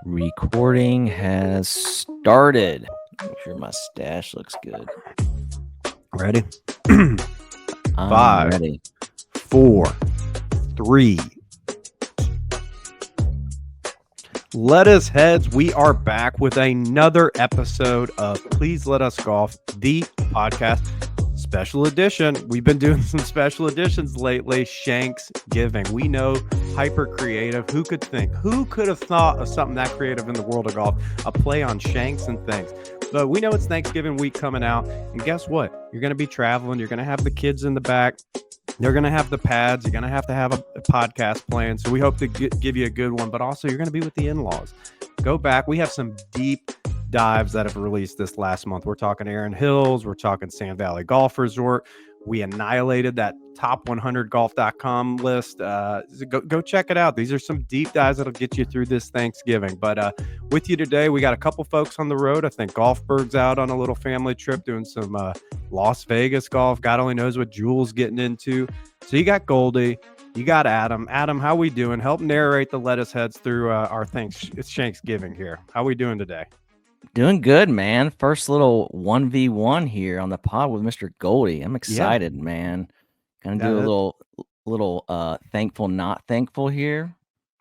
Recording has started. Make sure my stash looks good. Ready? I'm 5, ready. 4, 3. Let us heads. We are back with another episode of Please Let Us Golf, the podcast special edition. We've been doing some special editions lately. Shanksgiving. We know hyper creative. Who could think? Who could have thought of something that creative in the world of golf? A play on shanks and things. But we know it's Thanksgiving week coming out. And guess what? You're going to be traveling. You're going to have the kids in the back. They're going to have the pads. You're going to have a podcast plan. So we hope to give you a good one. But also, you're going to be with the in-laws. Go back. We have some deep dives that have released this last month. We're talking Erin Hills. We're talking Sand Valley Golf Resort. We annihilated that top100golf.com list. Go check it out. These are some deep dives that'll get you through this Thanksgiving. But with you today, we got a couple folks on the road. I think Golfberg's out on a little family trip doing some Las Vegas golf. God only knows what Jules getting into. So you got Goldie. You got Adam. Adam, how we doing? Help narrate the lettuce heads through our Thanksgiving here. How we doing today? Doing good, man. First little 1v1 here on the pod with Mr. Goldie. I'm excited, man. Gonna do a little thankful, not thankful here.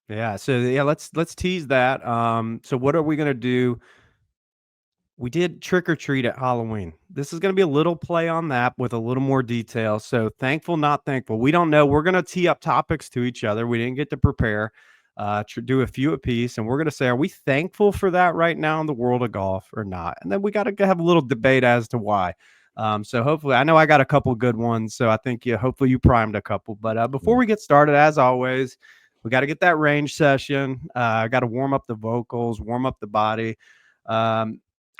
Yeah. So yeah, let's tease that. So what are we gonna do? We did trick or treat at Halloween. This is going to be a little play on that with a little more detail. So thankful, not thankful. We don't know. We're going to tee up topics to each other. We didn't get to prepare, do a few apiece. And we're going to say, are we thankful for that right now in the world of golf or not? And then we got to have a little debate as to why. So hopefully, I know I got a couple good ones. So I think hopefully you primed a couple. But before we get started, as always, we got to get that range session. I got to warm up the vocals, warm up the body.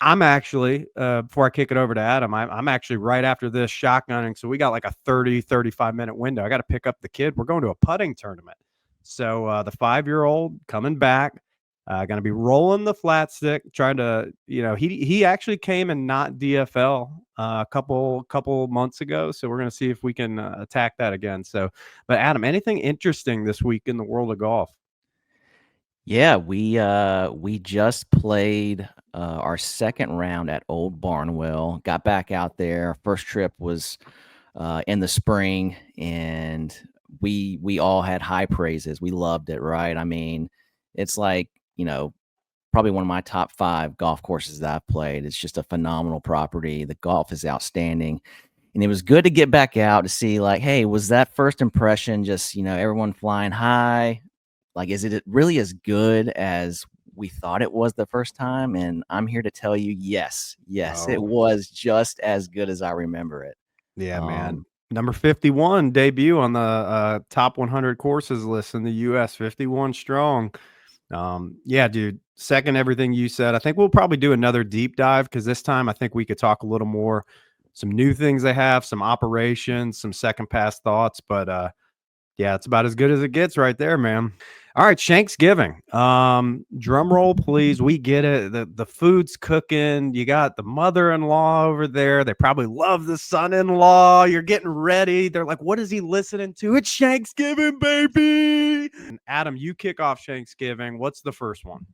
I'm actually, before I kick it over to Adam, I'm actually right after this shotgunning. So we got like a 35-minute window. I got to pick up the kid. We're going to a putting tournament. So the 5-year-old coming back, going to be rolling the flat stick, trying to, he actually came and not DFL a couple months ago. So we're going to see if we can attack that again. So, but Adam, anything interesting this week in the world of golf? Yeah, we just played our second round at Old Barnwell. Got back out there. First trip was in the spring, and we all had high praises. We loved it, right? I mean, it's like, probably one of my top 5 golf courses that I've played. It's just a phenomenal property. The golf is outstanding. And it was good to get back out to see, like, hey, was that first impression just, everyone flying high? Like, is it really as good as we thought it was the first time? And I'm here to tell you, yes, it was just as good as I remember it. Yeah, man. Number 51 debut on the top 100 courses list in the U.S. 51 strong. Yeah, dude. Second, everything you said. I think we'll probably do another deep dive because this time I think we could talk a little more. Some new things they have, some operations, some second pass thoughts. But yeah, it's about as good as it gets right there, man. All right, Shanksgiving. Drum roll, please. We get it. The food's cooking. You got the mother-in-law over there. They probably love the son-in-law. You're getting ready. They're like, what is he listening to? It's Shanksgiving, baby. And Adam, you kick off Shanksgiving. What's the first one?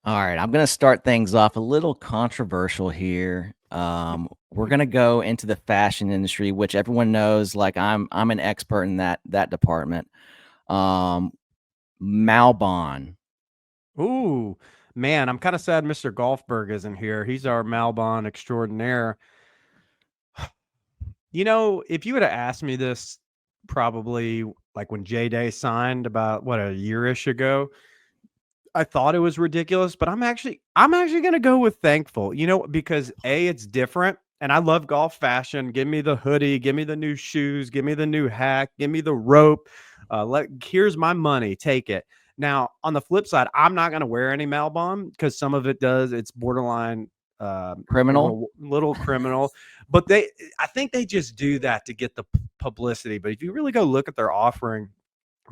All right, I'm gonna start things off a little controversial here. We're gonna go into the fashion industry, which everyone knows. Like I'm an expert in that department. Malbon. Ooh, man, I'm kind of sad Mr. Golfberg isn't here. He's our Malbon extraordinaire. If you would have asked me this probably like when J-Day signed about a year-ish ago, I thought it was ridiculous, but I'm actually gonna go with thankful, because it's different. And I love golf fashion. Give me the hoodie, give me the new shoes, give me the new hat, give me the rope. Here's my money, take it. Now, on the flip side, I'm not gonna wear any Malbon because some of it's borderline Criminal. little criminal. But I think they just do that to get the publicity. But if you really go look at their offering,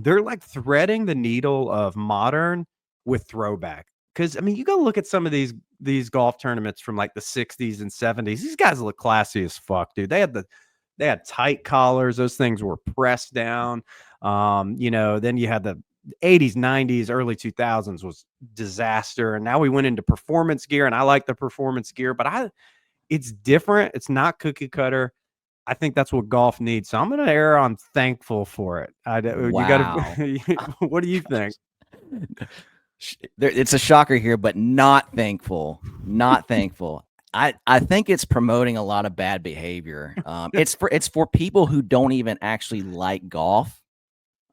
they're like threading the needle of modern with throwback. Because I mean, you go look at some of these golf tournaments from like the 60s and 70s. These guys look classy as fuck, dude. They had tight collars. Those things were pressed down. Then you had the 80s, 90s, early 2000s was disaster. And now we went into performance gear, and I like the performance gear, but it's different. It's not cookie cutter. I think that's what golf needs. So I'm going to err on thankful for it. You got Wow. to, what do you think? It's a shocker here, but not thankful. Not thankful. I think it's promoting a lot of bad behavior. It's for people who don't even actually like golf.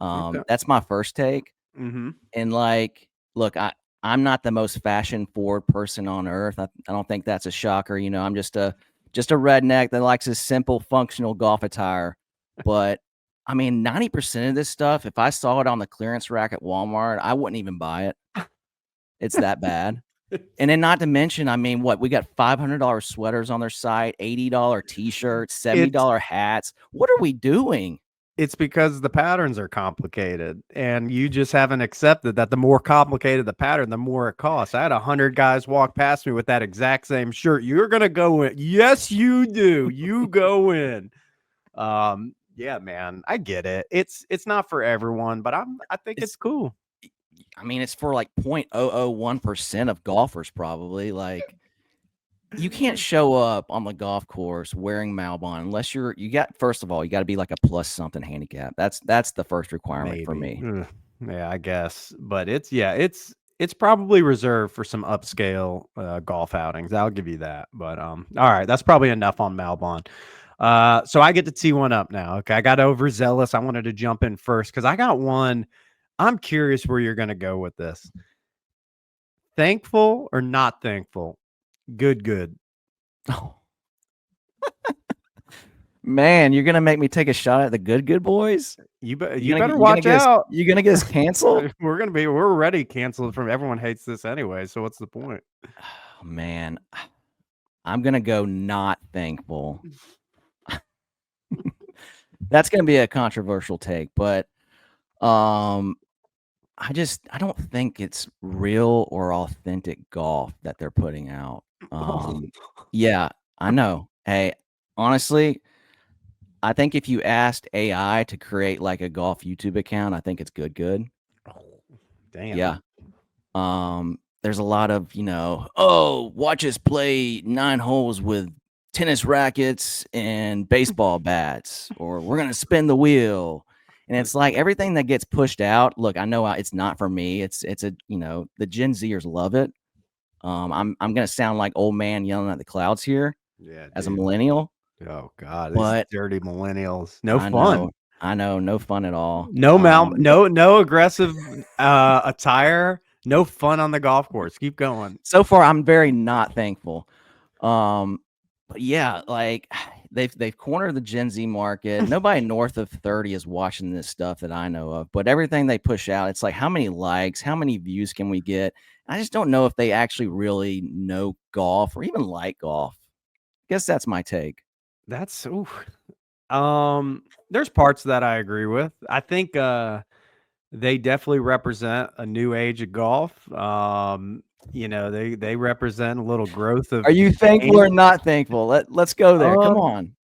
Okay. That's my first take. Mm-hmm. And like, look, I'm not the most fashion forward person on earth. I don't think that's a shocker. I'm just a redneck that likes his simple functional golf attire. But I mean, 90% of this stuff, if I saw it on the clearance rack at Walmart, I wouldn't even buy it. It's that bad. And then not to mention, I mean, what we got $500 sweaters on their site, $80 t-shirts, It's $70 hats. What are we doing? it's because the patterns are complicated, and you just haven't accepted that the more complicated the pattern, the more it costs. I had 100 guys walk past me with that exact same shirt. You're gonna go in. Yes, you do. You go in. Yeah, man, I get it. It's not for everyone, but I think it's It's cool. I mean, it's for like 0.001% of golfers probably. Like you can't show up on the golf course wearing Malbon unless you got first of all, you got to be like a plus something handicap. That's the first requirement for Maybe. me. Ugh, yeah, I guess. But it's probably reserved for some upscale golf outings. I'll give you that. But all right, that's probably enough on Malbon. So I get to tee one up now. Okay. I got overzealous. I wanted to jump in first because I got one. I'm curious where you're gonna go with this. Thankful or not thankful? Good, good. Oh, man, you're gonna make me take a shot at the good boys? You better You gonna watch get us out. you gonna get us canceled? We're already canceled from everyone hates this anyway. So what's the point? Oh, man, I'm gonna go not thankful. That's gonna be a controversial take, but um, I don't think it's real or authentic golf that they're putting out. Oh, Yeah, I know. Hey, honestly, I think if you asked AI to create like a golf YouTube account, I think it's good. damn. Yeah. There's a lot of, oh, watch us play 9 holes with tennis rackets and baseball bats, or we're gonna spin the wheel. And it's like everything that gets pushed out. Look, I know it's not for me. It's a the Gen Zers love it. I'm gonna sound like old man yelling at the clouds here Yeah, as a dude. millennial, Oh god, these but dirty millennials. No I know, fun. I know, no fun at all. No aggressive attire. No fun on the golf course. Keep going. So far, I'm very not thankful. Um, but yeah, like they've cornered the Gen Z market. Nobody north of 30 is watching this stuff that I know of. But everything they push out, it's like how many likes, how many views can we get? I just don't know if they actually really know golf or even like golf. Guess that's my take. That's ooh. There's parts that I agree with. I think they definitely represent a new age of golf. They represent a little growth of Are you the thankful game. or not thankful? Let's go there. Come Um, on.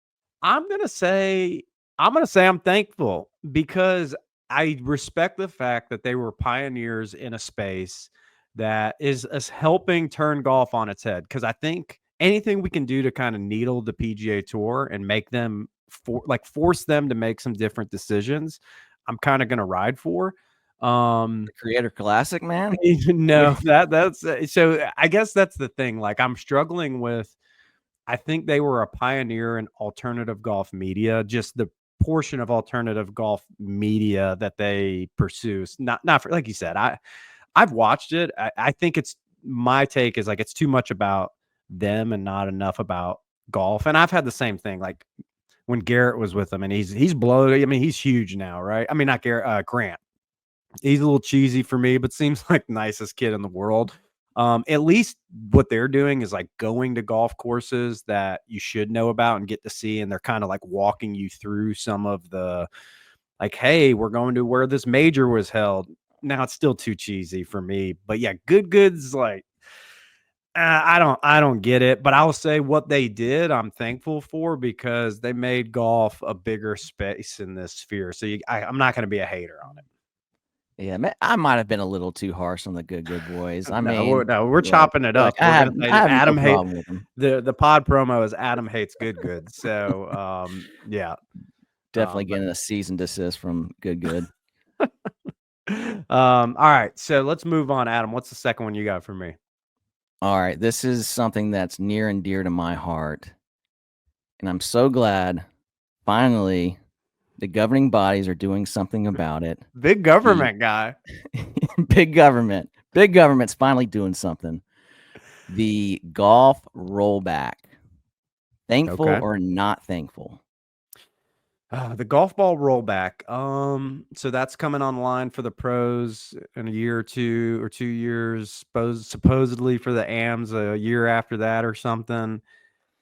I'm gonna say I'm thankful because I respect the fact that they were pioneers in a space that is helping turn golf on its head. Because I think anything we can do to kind of needle the PGA Tour and make them force them to make some different decisions, I'm kind of gonna ride for. Um, The Creator Classic, man. What? no, that's so. I guess that's the thing. Like I'm struggling with I think they were a pioneer in alternative golf media, just the portion of alternative golf media that they pursue. Not for like you said, I've watched it. I think it's my take is like it's too much about them and not enough about golf. And I've had the same thing. Like when Garrett was with them and he's bloated. I mean, he's huge now, right? I mean, not Garrett, Grant. He's a little cheesy for me, but seems like nicest kid in the world. At least what they're doing is like going to golf courses that you should know about and get to see, and they're kind of like walking you through some of the like, hey, we're going to where this major was held. Now it's still too cheesy for me, but yeah, goods like I don't get it, but I'll say what they did, I'm thankful for because they made golf a bigger space in this sphere. So I'm not going to be a hater on it. Yeah, I might have been a little too harsh on the Good Boys. I mean, No, we're look, chopping it look, up. We're gonna say I that have no Adam hate problem with them. the pod promo is Adam hates good. So yeah. Definitely But getting a cease and desist from Good. all right. So let's move on, Adam. What's the second one you got for me? All right, this is something that's near and dear to my heart, and I'm so glad finally the governing bodies are doing something about it. Big The government guy. big government's finally doing something. The golf rollback. Thankful Okay. or not thankful? The golf ball rollback. So that's coming online for the pros in a year or 2 years. Supposedly for the AMs a year after that or something.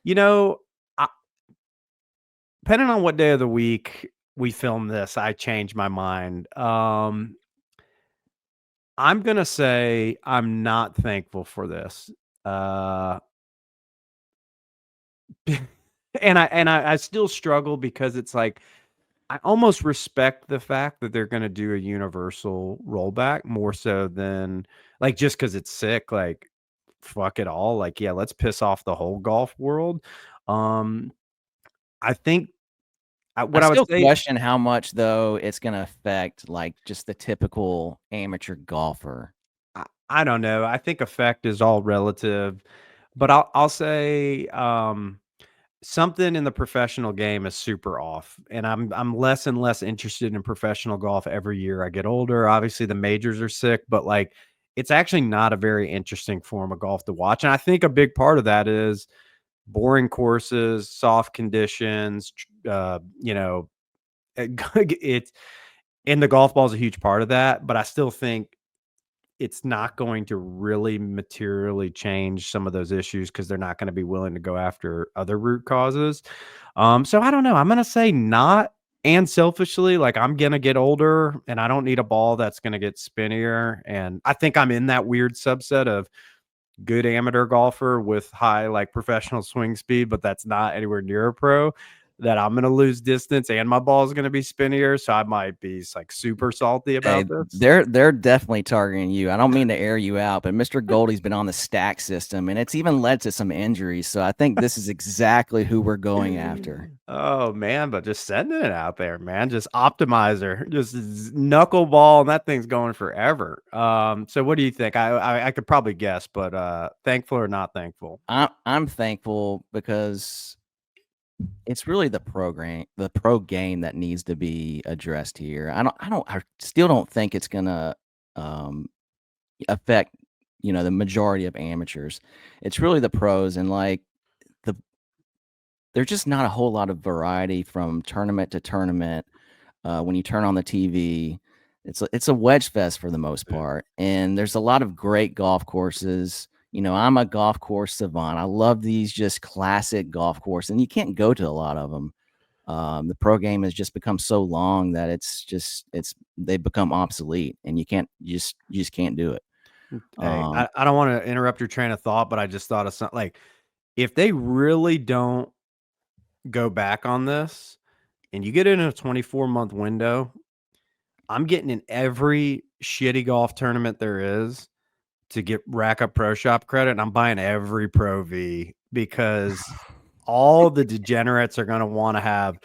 You know, I, depending on what day of the week we film this, I change my mind. I'm gonna say I'm not thankful for this. Uh, and I still struggle because it's like I almost respect the fact that they're gonna do a universal rollback more so than like just because it's sick, like fuck it all. Like, yeah, let's piss off the whole golf world. Um, I think I what I would still say, question how much though it's gonna affect, like, just the typical amateur golfer. I don't know. I think effect is all relative, but I'll say something in the professional game is super off, and I'm less and less interested in professional golf every year I get older. Obviously, the majors are sick, but like it's actually not a very interesting form of golf to watch. And I think a big part of that is boring courses, soft conditions. It's and the golf ball is a huge part of that. But I still think it's not going to really materially change some of those issues because they're not going to be willing to go after other root causes. So I don't know. I'm gonna say not. And selfishly, like I'm gonna get older and I don't need a ball that's gonna get spinnier. And I think I'm in that weird subset of good amateur golfer with high like professional swing speed, but that's not anywhere near a pro. That I'm gonna lose distance and my ball is gonna be spinnier. So I might be like super salty Hey, about this. they're definitely targeting you. I don't mean to air you out, but Mr. Goldie's been on the stack system, and it's even led to some injuries, so I think this is exactly who we're going after. Oh man, but just sending it out there, man. Just optimizer, just knuckleball, and that thing's going forever. So what do you think? I could probably guess, but thankful or not thankful? I'm thankful because it's really the pro game that needs to be addressed here. I still don't think it's gonna, um, affect, the majority of amateurs. It's really the pros and, like, the there's just not a whole lot of variety from tournament to tournament. When you turn on the TV, it's a wedge fest for the most Yeah. part, and there's a lot of great golf courses. I'm a golf course savant. I love these just classic golf course, and you can't go to a lot of them. The pro game has just become so long that they've become obsolete, and you just can't do it. Hey, Um, I don't want to interrupt your train of thought, but I just thought of something like if they really don't go back on this and you get it in a 24-month window, I'm getting in every shitty golf tournament there is to get rack up pro shop credit, and I'm buying every Pro V because all the degenerates are gonna wanna have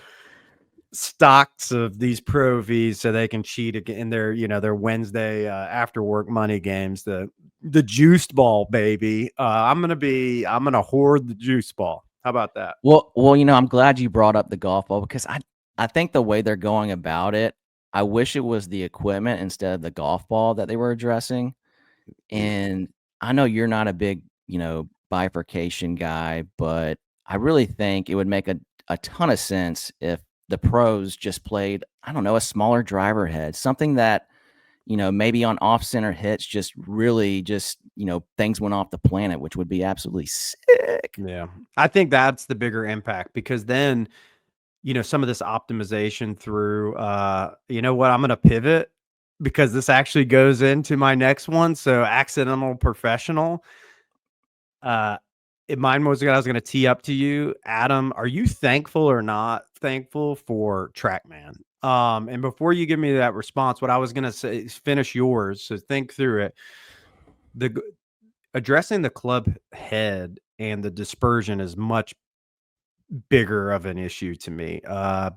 stocks of these Pro Vs so they can cheat in their, their Wednesday, after work money games, the juiced ball, baby. I'm gonna hoard the juice ball. How about that? well, I'm glad you brought up the golf ball because I think the way they're going about it, I wish it was the equipment instead of the golf ball that they were addressing. Yeah. And I know you're not a big, bifurcation guy, but I really think it would make a ton of sense if the pros just played, I don't know, a smaller driver head, something that, maybe on off center hits just really just, things went off the planet, which would be absolutely sick. Yeah. I think that's the bigger impact because then, some of this optimization through, you know what, I'm going to pivot because this actually goes into my next one. So accidental professional, uh, mine was what I was going to tee up to you, Adam. Are you thankful or not thankful for TrackMan. And before you give me that response, what I was gonna say is finish yours. So think through it. The addressing the club head and the dispersion is much bigger of an issue to me,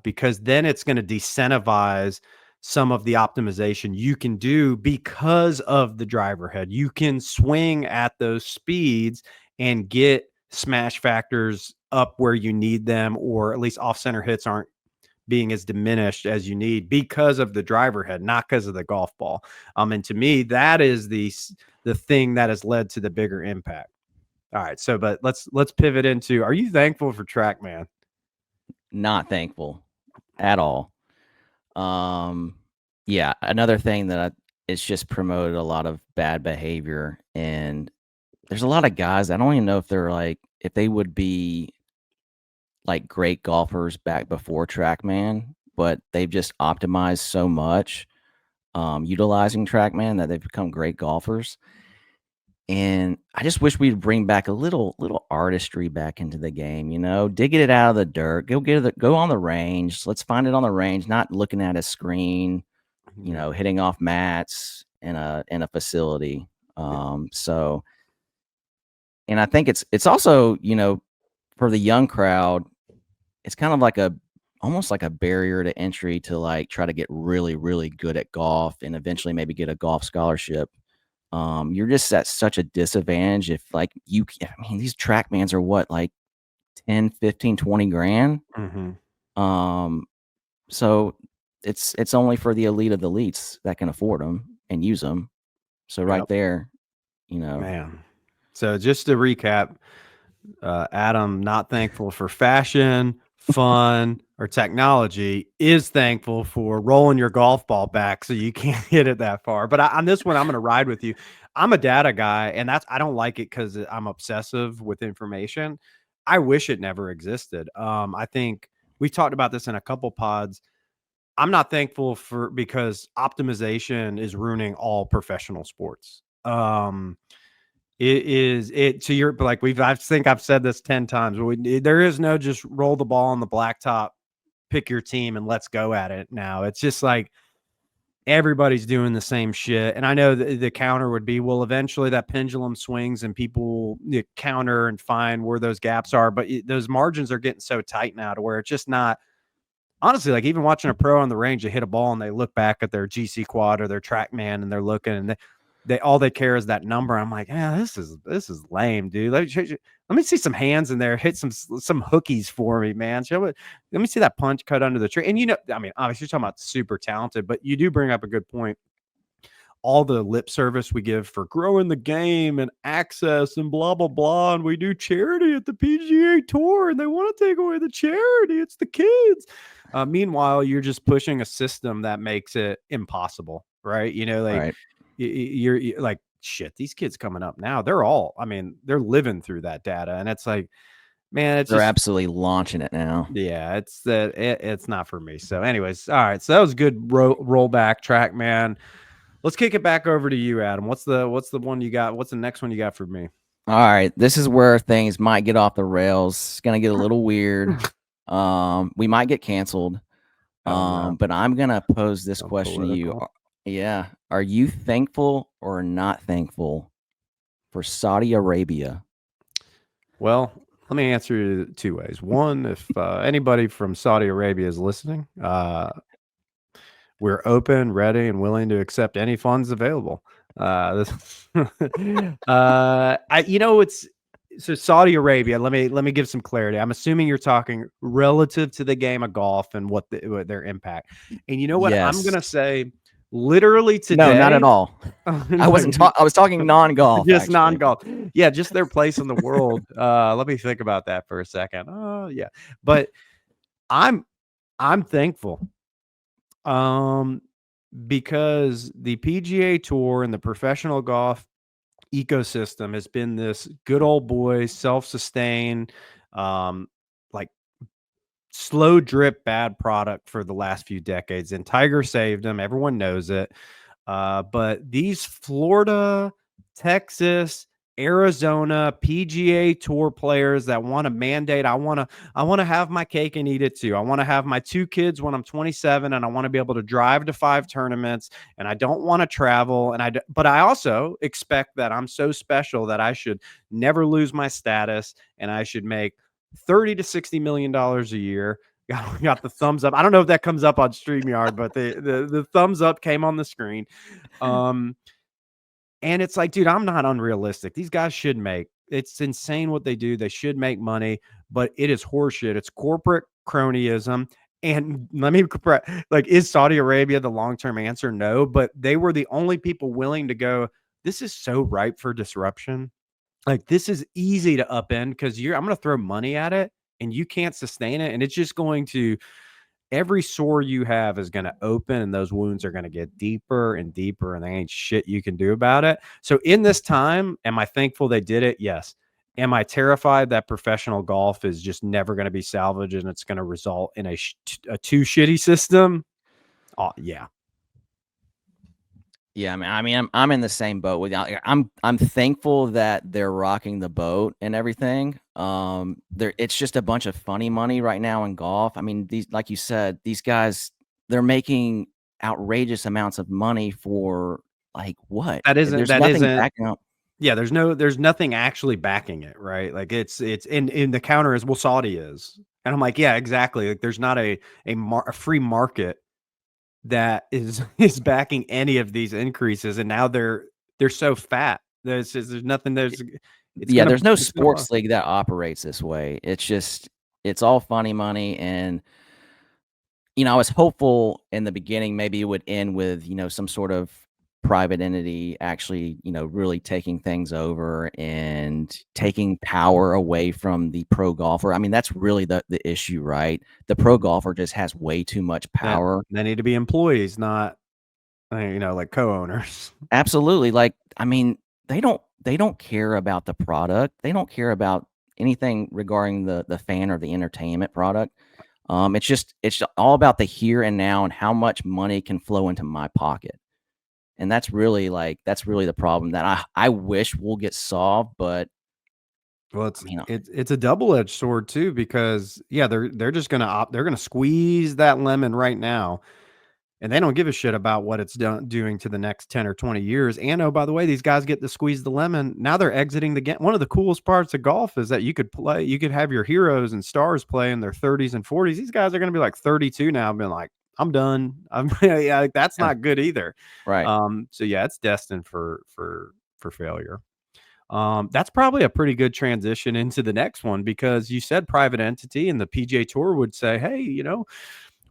because then it's going to decentivize some of the optimization you can do because of the driver head. You can swing at those speeds and get smash factors up where you need them, or at least off center hits aren't being as diminished as you need because of the driver head, not because of the golf ball. And to me, that is the thing that has led to the bigger impact. All right, so but let's pivot into, are you thankful for TrackMan? Not thankful at all. Um, yeah, another thing that it's just promoted a lot of bad behavior, and there's a lot of guys I don't even know if they're like if they would be like great golfers back before TrackMan, but they've just optimized so much utilizing TrackMan that they've become great golfers. And I just wish we'd bring back a little artistry back into the game, digging it out of the dirt, go on the range. Let's find it on the range, not looking at a screen, Yeah. hitting off mats in a facility. Yeah. So and I think it's also, for the young crowd, it's kind of like almost like a barrier to entry to like try to get really, really good at golf and eventually maybe get a golf scholarship. You're just at such a disadvantage if like these TrackMans are what, like 10, 15, 20 grand. Mhm. Um, so it's only for the elite of the elites that can afford them and use them. So right Yep. there, Man. So just to recap, Adam, not thankful for fashion, fun, or technology, is thankful for rolling your golf ball back so you can't hit it that far. But on this one, I'm going to ride with you. I'm a data guy, and I don't like it because I'm obsessive with information. I wish it never existed. I think we talked about this in a couple pods. I'm not thankful for because optimization is ruining all professional sports. It is it to your like I think I've said this 10 times. There is no just roll the ball on the blacktop, pick your team, and let's go at it now. It's just like everybody's doing the same shit. And I know the counter would be, well, eventually that pendulum swings and people counter and find where those gaps are. But those margins are getting so tight now to where it's just not. Honestly, like even watching a pro on the range, they hit a ball and they look back at their GC quad or their TrackMan and they're looking and they all they care is that number. I'm like, yeah, this is lame, dude. Let me see some hands in there. Hit some hookies for me, man. Let me see that punch cut under the tree. And I mean, obviously you're talking about super talented, but you do bring up a good point. All the lip service we give for growing the game and access and blah blah blah, and we do charity at the PGA Tour, and they want to take away the charity. It's the kids. Meanwhile, you're just pushing a system that makes it impossible, right? Like right. you're like, shit. These kids coming up now, I mean, they're living through that data, and it's like, man, it's They're just, absolutely launching it now. yeah, it's not for me. So, anyways, all right. So that was good rollback track, man. Let's kick it back over to you, Adam. What's the one you got? What's the next one you got for me? All right, this is where things might get off the rails. It's gonna get a little weird. We might get canceled. Oh no, But I'm gonna pose this so question to you. political. Yeah, are you thankful or not thankful for Saudi Arabia? Well, let me answer it 2 ways. One, if anybody from Saudi Arabia is listening, we're open, ready, and willing to accept any funds available. It's so Saudi Arabia. Let me give some clarity. I'm assuming you're talking relative to the game of golf and what their impact. And you know what I'm Yes. gonna say? Literally No, not at today, all. I wasn't I was talking non-golf, just actually. non-golf. Yeah, just their place in the world. Let me think about that for a second. Oh yeah, but I'm I'm thankful. Um, because the PGA Tour and the professional golf ecosystem has been this good old boy, self-sustained, like slow drip bad product for the last few decades. And Tiger saved them. Everyone knows it. But these Florida, Texas, Arizona PGA Tour players that want to mandate. I want to have my cake and eat it too. I want to have my 2 kids when I'm 27, and I want to be able to drive to 5 tournaments, and I don't want to travel. But I also expect that I'm so special that I should never lose my status, and I should make 30 to $60 million a year. Got the thumbs up. I don't know if that comes up on StreamYard, but the thumbs up came on the screen. Um, and it's like, dude, I'm not unrealistic. These guys should make, it's insane what they do. They should make money, but it is horseshit. It's corporate cronyism. And let me, like, is Saudi Arabia the long term answer? No, but they were the only people willing to go, this is so ripe for disruption. Like, this is easy to upend because I'm going to throw money at it and you can't sustain it. And it's just going to, every sore you have is going to open and those wounds are going to get deeper and deeper, and there ain't shit you can do about it. So in this time, am I thankful they did it? Yes. Am I terrified that professional golf is just never going to be salvaged and it's going to result in a too shitty system? Oh, yeah. Yeah, I'm in the same boat with you. I'm thankful that they're rocking the boat and everything. It's just a bunch of funny money right now in golf. I mean, these, like you said, these guys, they're making outrageous amounts of money for like what? That isn't, There's that nothing isn't, backing up. yeah, there's nothing actually backing it, right? Like it's in the counter is, well, Saudi is. And I'm like, yeah, exactly. Like there's not a free market that is backing any of these increases, and now they're so fat. There's nothing. Yeah, there's no It's gonna. sports league that operates this way. It's just it's all funny money. And I was hopeful in the beginning maybe it would end with, some sort of private entity actually, really taking things over and taking power away from the pro golfer. I mean, that's really the issue, right? The pro golfer just has way too much That power. they need to be employees, not like co-owners. Absolutely. Like, I mean, they don't care about the product. They don't care about anything regarding the fan or the entertainment product. It's all about the here and now and how much money can flow into my pocket. And that's really the problem that I wish will get solved, but Well, I mean, it's a double-edged sword too, because yeah, they're just gonna they're gonna squeeze that lemon right now. And they don't give a shit about what it's doing to the next 10 or 20 years. And oh, by the way, these guys get to squeeze the lemon. Now they're exiting the game. One of the coolest parts of golf is that you could have your heroes and stars play in their 30s and 40s. These guys are going to be like 32 now, being like, I'm done. Yeah, like, that's yeah, not good either. right. So yeah, it's destined for failure. That's probably a pretty good transition into the next one, because you said private entity, and the PGA Tour would say, hey,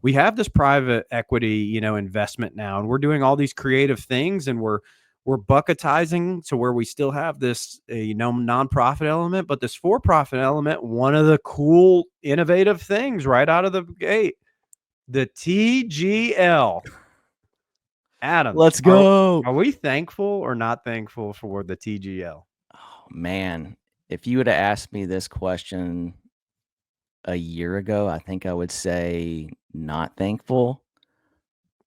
we have this private equity, investment now, and we're doing all these creative things, and we're bucketizing to where we still have this, nonprofit element, but this for-profit element. One of the cool, innovative things right out of the gate, the TGL. Adam, Let's are go. are we thankful or not thankful for the TGL? Oh, man, if you would have asked me this question a year ago, I think I would say not thankful,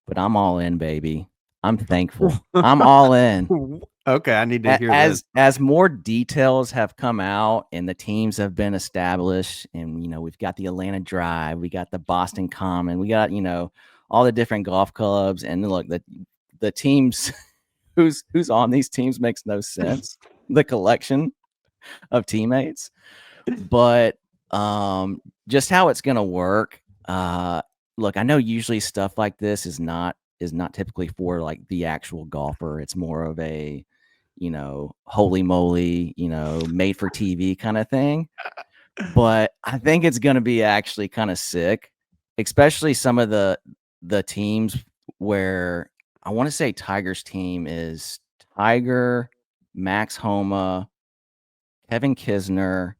but I'm all in, baby. I'm thankful. I'm all in. Okay, I need to hear this. As more details have come out and the teams have been established, and we've got the Atlanta Drive, we got the Boston Common, we got all the different golf clubs, and look, the teams who's on these teams makes no sense. The collection of teammates, but just how it's gonna work. Look, I know usually stuff like this is not typically for like the actual golfer. It's more of a holy moly, made for TV kind of thing. But I think it's going to be actually kind of sick, especially some of the teams where I want to say Tiger's team is Tiger, Max Homa, Kevin Kisner,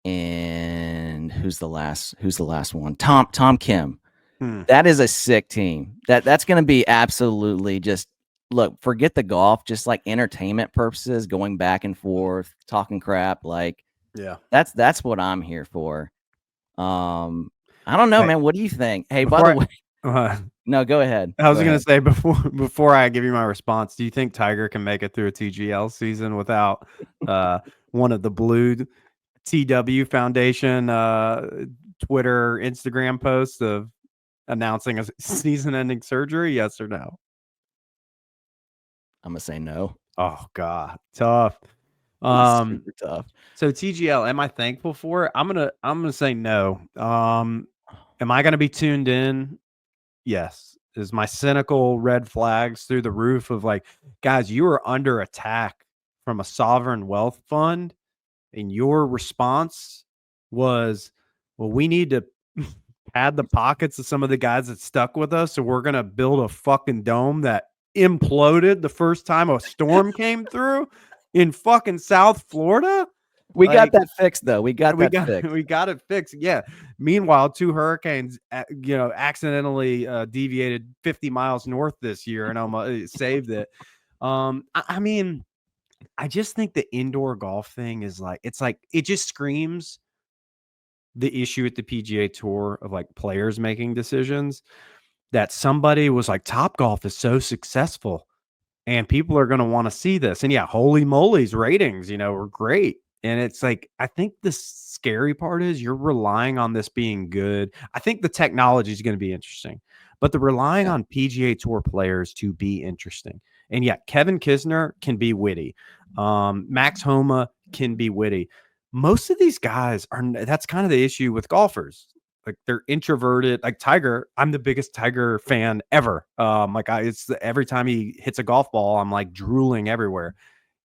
and who's the last one? Tom Kim. Hmm. That is a sick team. That's going to be absolutely just look, forget the golf, just like entertainment purposes, going back and forth, talking crap. Like Yeah. that's what I'm here for. I don't know, Hey, man. What do you think? Hey, by before the I way, Uh, No, go ahead. I was Go gonna ahead. say before I give you my response, do you think Tiger can make it through a TGL season without one of the blue TW Foundation Twitter, Instagram posts of announcing a season-ending surgery? Yes or no? I'm gonna say no. Oh God, tough. It's Um, super tough. so TGL, am I thankful for it? I'm gonna say no. Am I gonna be tuned in? Yes. Is my cynical red flags through the roof of like, guys, you are under attack from a sovereign wealth fund, and your response was, well, we need to pad the pockets of some of the guys that stuck with us. So we're gonna build a fucking dome that imploded the first time a storm came through in fucking South Florida. We got Like that fixed though. We got we that got fixed. we got it fixed. Yeah. Meanwhile, 2 hurricanes, accidentally deviated 50 miles north this year and almost saved it. I mean, I just think the indoor golf thing is like it's like it just screams the issue at the PGA Tour of like players making decisions that somebody was like, Top Golf is so successful and people are going to want to see this. And yeah, holy moly's ratings, were great. And it's like, I think the scary part is you're relying on this being good. I think the technology is going to be interesting, but the relying Yeah. on PGA Tour players to be interesting. And yeah, Kevin Kisner can be witty. Max Homa can be witty. Most of these guys are, that's kind of the issue with golfers. Like they're introverted. Like Tiger, I'm the biggest Tiger fan ever. Every time he hits a golf ball, I'm like drooling everywhere.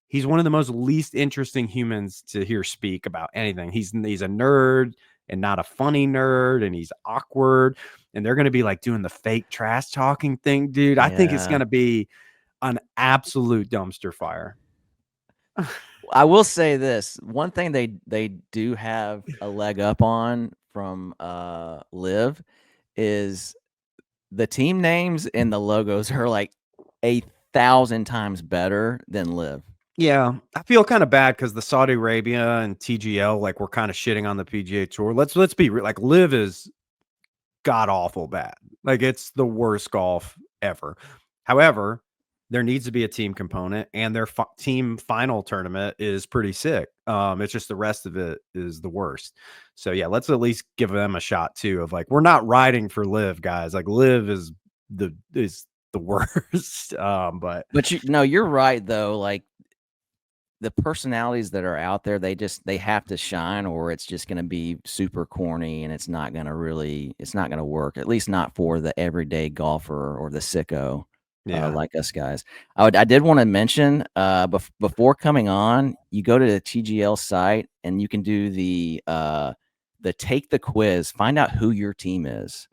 He's one of the most least interesting humans to hear speak about anything. He's a nerd and not a funny nerd, and he's awkward. And they're going to be like doing the fake trash talking thing, dude. I think it's Yeah. going to be an absolute dumpster fire. I will say this. One thing they do have a leg up on from Live is the team names and the logos are like 1,000 times better than Live. Yeah, I feel kind of bad because the Saudi Arabia and TGL, like, we're kind of shitting on the PGA Tour. Let's be real. Like, Live is god awful bad. Like, it's the worst golf ever. However, there needs to be a team component, and their team final tournament is pretty sick. It's just the rest of it is the worst. So yeah, let's at least give them a shot too. Of like, we're not riding for Live, guys. Like, Live is the worst. But you're right though. Like the personalities that are out there, they have to shine, or it's just going to be super corny, and it's not going to work. At least not for the everyday golfer or the sicko. Yeah. Like us guys. I did want to mention before coming on, you go to the TGL site and you can do the take the quiz, find out who your team is.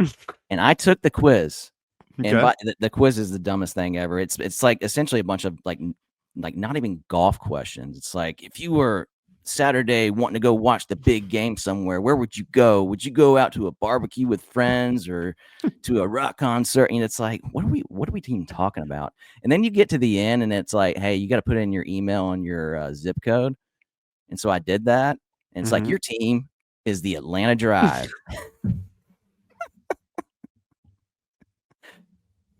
And I took the quiz, and Okay. the quiz is the dumbest thing ever. It's like essentially a bunch of like not even golf questions. It's like, if you were Saturday wanting to go watch the big game somewhere, where would you go? Would you go out to a barbecue with friends or to a rock concert? And it's like, what are we even talking about? And then you get to the end and it's like, hey, you got to put in your email and your zip code. And so I did that. And it's like, Mhm. your team is the Atlanta Drive.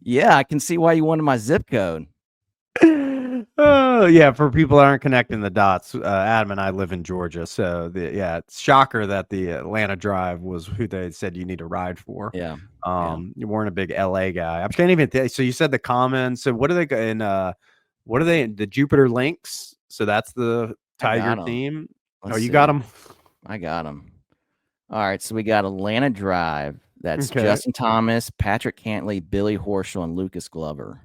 Yeah, I can see why you wanted my zip code. Oh yeah, for people that aren't connecting the dots, Adam and I live in Georgia, so it's shocker that the Atlanta Drive was who they said you need to ride for. Yeah. Yeah. You weren't a big LA guy. I can't even. So you said the Commons. So what are they in? What are they in? The Jupiter Lynx? So that's the I Tiger got them. team. Oh, Let's you got see. them. I got them. All right, so we got Atlanta Drive. That's Okay. Justin Thomas, Patrick Cantley, Billy Horschel, and Lucas Glover.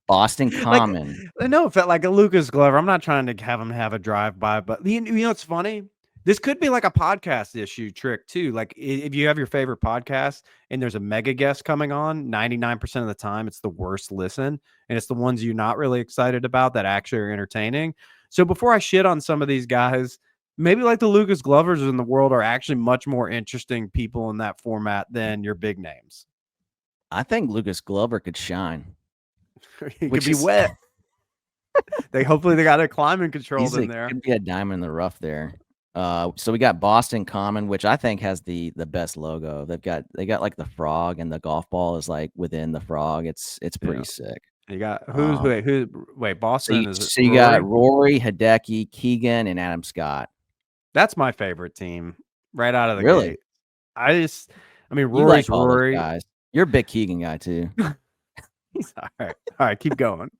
Boston Like, Common. no, it felt like a Lucas Glover. I'm not trying to have him have a drive by, but it's funny. This could be like a podcast issue trick too. Like, if you have your favorite podcast and there's a mega guest coming on, 99% of the time it's the worst listen, and it's the ones you're not really excited about that actually are entertaining. So before I shit on some of these guys, maybe like the Lucas Glovers in the world are actually much more interesting people in that format than your big names. I think Lucas Glover could shine. He could Which be is wet. Hopefully they got it climate controlled in there. could be a diamond in the rough there. So we got Boston Common, which I think has the best logo. They got like the frog, and the golf ball is like within the frog. It's pretty Yeah. sick. You got Um, wait, so you Boston, is it so you got Rory? Rory, Hideki, Keegan, and Adam Scott. That's my favorite team right out of the Really, gate. I mean, you like Rory's all those Rory. guys. You're a big Keegan guy too. He's all right. All right, keep going.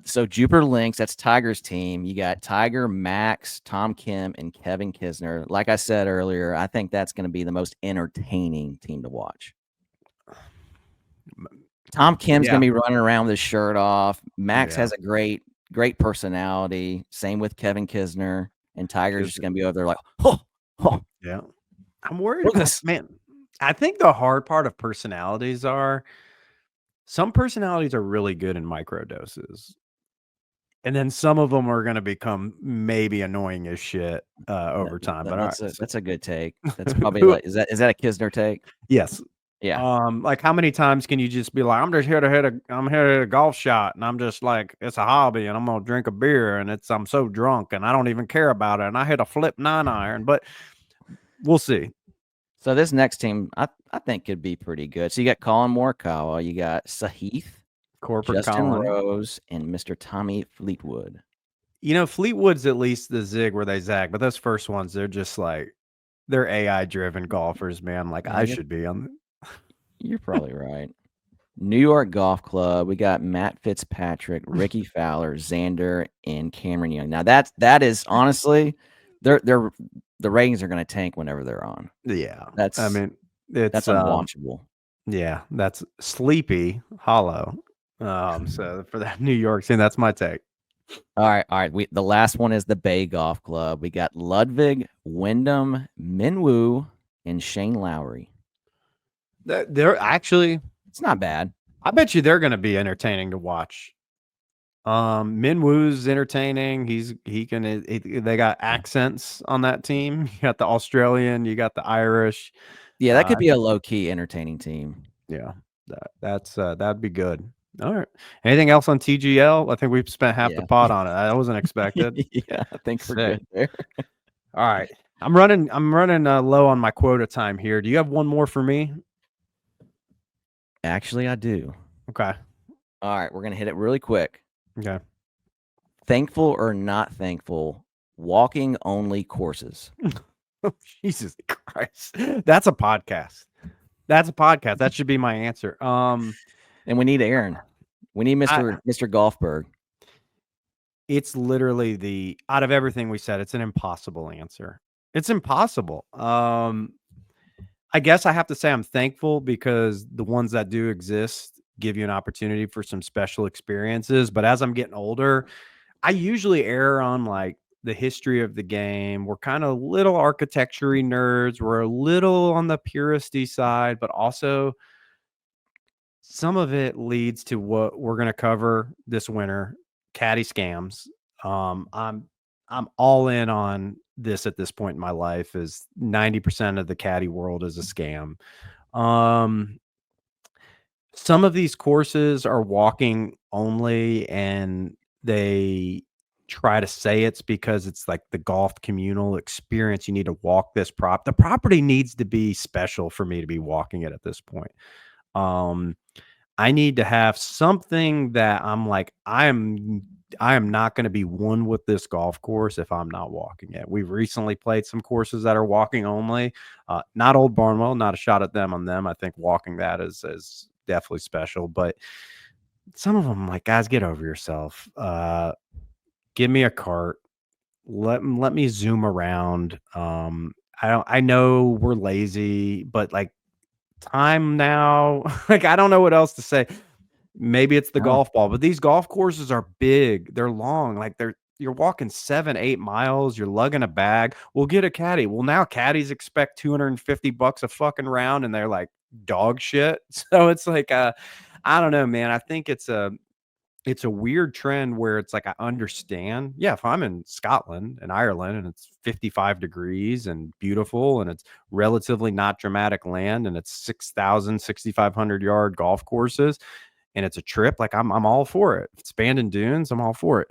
So Jupiter Lynx, that's Tiger's team. You got Tiger, Max, Tom Kim, and Kevin Kisner. Like I said earlier, I think that's going to be the most entertaining team to watch. Tom Kim's Yeah, gonna be running around with his shirt off. Max yeah. has a great personality. Same with Kevin Kisner, and Tiger's just Kisner. gonna be over there like, oh, oh, Yeah. I'm worried. look at this. Man, I think the hard part of personalities are some personalities are really good in micro doses. And then some of them are going to become maybe annoying as shit over time. But all right. That's a good take. That's probably Who, like is that a Kisner take? yes. Yeah. Like how many times can you just be like, I'm here to hit a golf shot, and I'm just like, it's a hobby, and I'm gonna drink a beer, and I'm so drunk, and I don't even care about it, and I hit a flip 9-iron, but we'll see. So this next team, I think could be pretty good. So you got Colin Morikawa, you got Sahith, Corporate Justin Colin. Rose, and Mr. Tommy Fleetwood. Fleetwood's at least the zig where they zag, but those first ones, they're just like they're AI driven golfers, man. Like Yeah, I should be on. you're probably right. New York Golf Club. We got Matt Fitzpatrick, Ricky Fowler, Xander, and Cameron Young. Now that is honestly, they're the ratings are going to tank whenever they're on. Yeah, I That's mean it's unwatchable. yeah, that's Sleepy Hollow. So for that New York scene, that's my take. All right. The last one is the Bay Golf Club. We got Ludwig, Wyndham, Minwoo, and Shane Lowry. They're actually, It's not bad. I bet you they're going to be entertaining to watch. Minwoo's entertaining. They got accents on that team. You got the Australian, you got the Irish. Yeah, that could be a low key entertaining team. Yeah, that'd be good. All right. Anything else on TGL? I think we've spent half the Yeah. pot on it. That wasn't expected. Yeah, I think we're Sick. good there. All right. I'm running low on my quota time here. Do you have one more for me? Actually, I do. Okay. All right, we're gonna hit it really quick. Okay. Thankful or not thankful, walking only courses. Oh, Jesus Christ. That's a podcast. That's a podcast. That should be my answer. And we need Aaron. We need Mr. Golfberg. It's literally out of everything we said, it's an impossible answer. It's impossible. I guess I have to say I'm thankful because the ones that do exist give you an opportunity for some special experiences. But as I'm getting older, I usually err on like the history of the game. We're kind of little architecture-y nerds. We're a little on the puristy side, but also some of it leads to what we're going to cover this winter, caddy scams. I'm all in on this at this point in my life. Is 90% of the caddy world is a scam. Some of these courses are walking only, and they try to say it's because it's like the golf communal experience. You need to walk this the property needs to be special for me to be walking it at this point. I need to have something that I'm like, I am not going to be one with this golf course if I'm not walking it. We've recently played some courses that are walking only. Not Old Barnwell, not a shot at them on them. I think walking that is definitely special, but some of them, I'm like, guys, get over yourself. Give me a cart. Let me zoom around. I know we're lazy, but like time now, like I don't know what else to say. Maybe it's the Oh. golf ball, but these golf courses are big. They're long. Like you're walking 7-8 miles. You're lugging a bag. We'll get a caddy. Well, now caddies expect $250 a fucking round, and they're like dog shit. So it's like, I don't know, man. I think it's a weird trend where it's like, I understand. Yeah, if I'm in Scotland and Ireland and it's 55 degrees and beautiful and it's relatively not dramatic land and it's 6,500 yard golf courses and it's a trip, like I'm all for it. If it's Bandon Dunes, I'm all for it.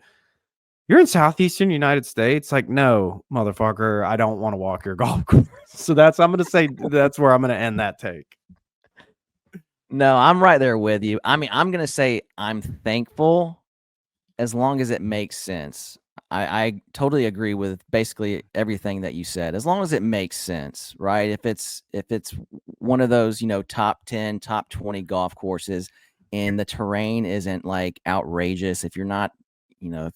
You're in southeastern United States? Like, no, motherfucker, I don't want to walk your golf course. So I'm gonna say that's where I'm gonna end that take. No, I'm right there with you. I mean, I'm gonna say I'm thankful as long as it makes sense. I totally agree with basically everything that you said. As long as it makes sense, right? If it's one of those, top 10, top 20 golf courses and the terrain isn't like outrageous, if you're not, if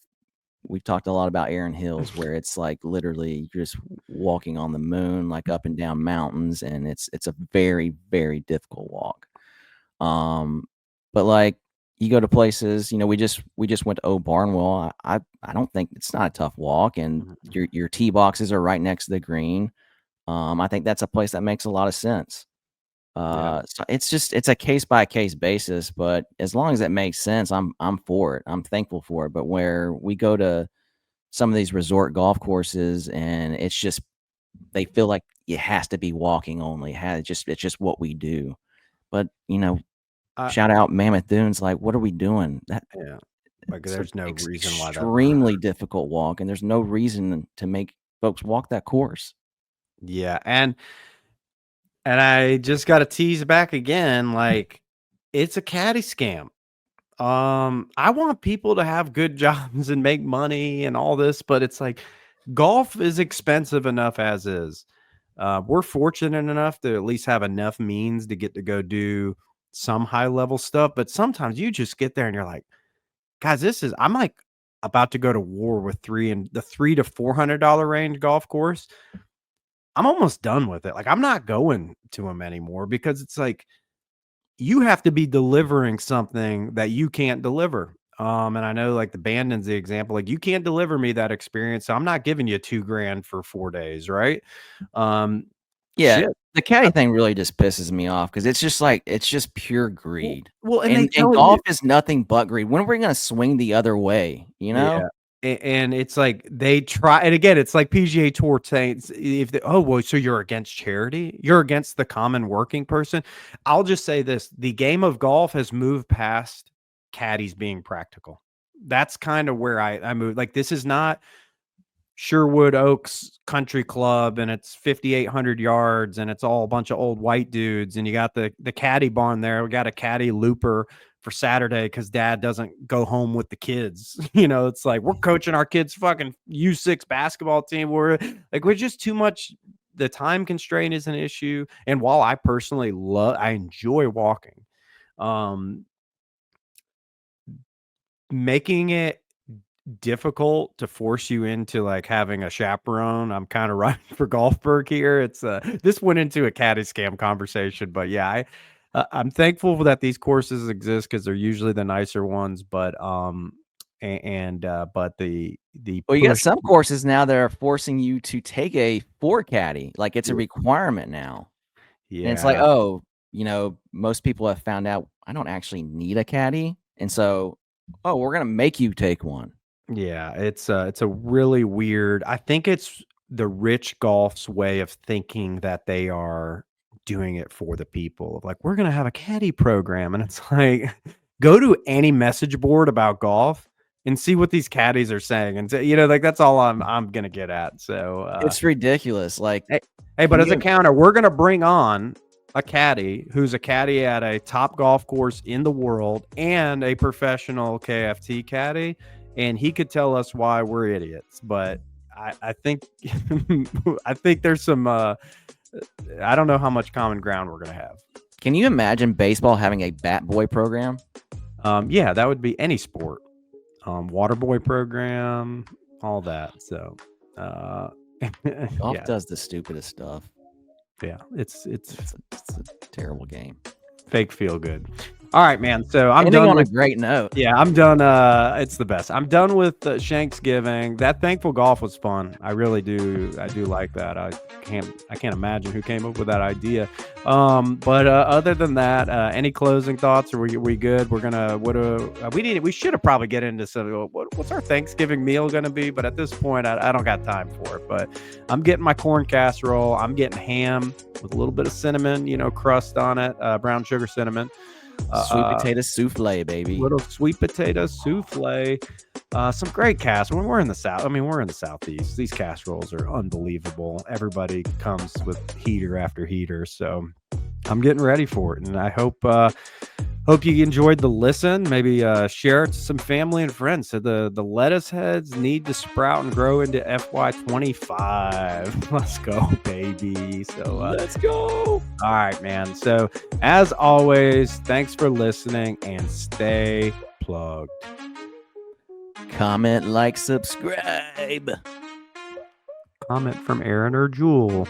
we've talked a lot about Aaron Hills where it's like literally you're just walking on the moon, like up and down mountains, and it's a very, very difficult walk. Um, but like you go to places, we just went to Old Barnwell. I don't think it's not a tough walk, and Mhm. your tee boxes are right next to the green. I think that's a place that makes a lot of sense. Yeah. So it's a case by case basis, but as long as it makes sense, I'm for it. I'm thankful for it. But where we go to some of these resort golf courses and it's just they feel like it has to be walking only. It's just what we do. But I shout out Mammoth Dunes, like, what are we doing? Yeah. Like, It's a there's no reason why that extremely difficult walk, and there's no reason to make folks walk that course. Yeah, and I just gotta tease back again, like, it's a caddy scam. I want people to have good jobs and make money and all this, but it's like golf is expensive enough as is. We're fortunate enough to at least have enough means to get to go do some high level stuff, but sometimes you just get there and you're like, guys, I'm like about to go to war with the $300 to $400 range golf course. I'm almost done with it. Like, I'm not going to them anymore because it's like you have to be delivering something that you can't deliver. And I know like the Bandon's the example, like you can't deliver me that experience. So I'm not giving you 2 grand for 4 days, right? Um, Yeah, shit. the caddy thing really just pisses me off because it's just like it's just pure Well, greed, and they and tell you, golf is nothing but greed. When are we gonna swing the other way, you know? yeah. And it's like they try, and again, it's like PGA Tour saying, if they, oh, well, so you're against charity, you're against the common working person. I'll just say this: the game of golf has moved past caddies being practical. That's kind of where I moved. Like, this is not Sherwood Oaks Country Club and it's 5,800 yards and it's all a bunch of old white dudes and you got the caddy barn there. We got a caddy looper for Saturday because dad doesn't go home with the kids. It's like we're coaching our kids fucking U6 basketball team. We're just too much. The time constraint is an issue. And while I personally I enjoy walking, um, making it difficult to force you into like having a chaperone. I'm kind of running for Golfberg here. This went into a caddy scam conversation, but yeah, I'm thankful that these courses exist because they're usually the nicer ones. But but the Well, you got push, some courses now that are forcing you to take a 4 caddy, like, it's a yeah, requirement now, and it's like, yeah. "Oh," most people have found out, "I don't actually need a caddy," and so, "Oh, we're gonna make you take one." Yeah, it's a really weird. I think it's the rich golf's way of thinking that they are doing it for the people. Like, we're gonna have a caddy program, and it's like, go to any message board about golf and see what these caddies are saying, and like that's all I'm gonna get at. So, It's ridiculous, like, hey, hey, but can as a you counter, we're gonna bring on a caddy who's a caddy at a top golf course in the world and a professional KFT caddy, and he could tell us why we're idiots. But I think I think there's some I don't know how much common ground we're gonna have. can you imagine baseball having a bat boy program? Yeah, that would be any sport. Water boy program, all that. So uh Golf yeah, does the stupidest stuff. yeah. It's It's a terrible game. fake feel good. All right, man. So I'm Ending done on a with great note. Yeah, I'm done. It's the best. I'm done with Shanksgiving. That thankful golf was fun. I really do. I do like that. I can't imagine who came up with that idea. But other than that, any closing thoughts? Are we good? We're gonna we should have probably get into some what's our Thanksgiving meal gonna be? But at this point, I don't got time for it. But I'm getting my corn casserole. I'm getting ham with a little bit of cinnamon, crust on it, brown sugar cinnamon. Sweet potato souffle, baby. Little sweet potato souffle. Some great casserole. When we're in the South, I mean, we're in the Southeast. These casseroles are unbelievable. Everybody comes with heater after heater. So I'm getting ready for it. And I hope you enjoyed the listen. Maybe share it to some family and friends. So the lettuce heads need to sprout and grow into FY25. Let's go, baby. So Let's go. all right, man. So as always, thanks for listening and stay plugged. Comment, like, subscribe. Comment from Aaron or Jewel.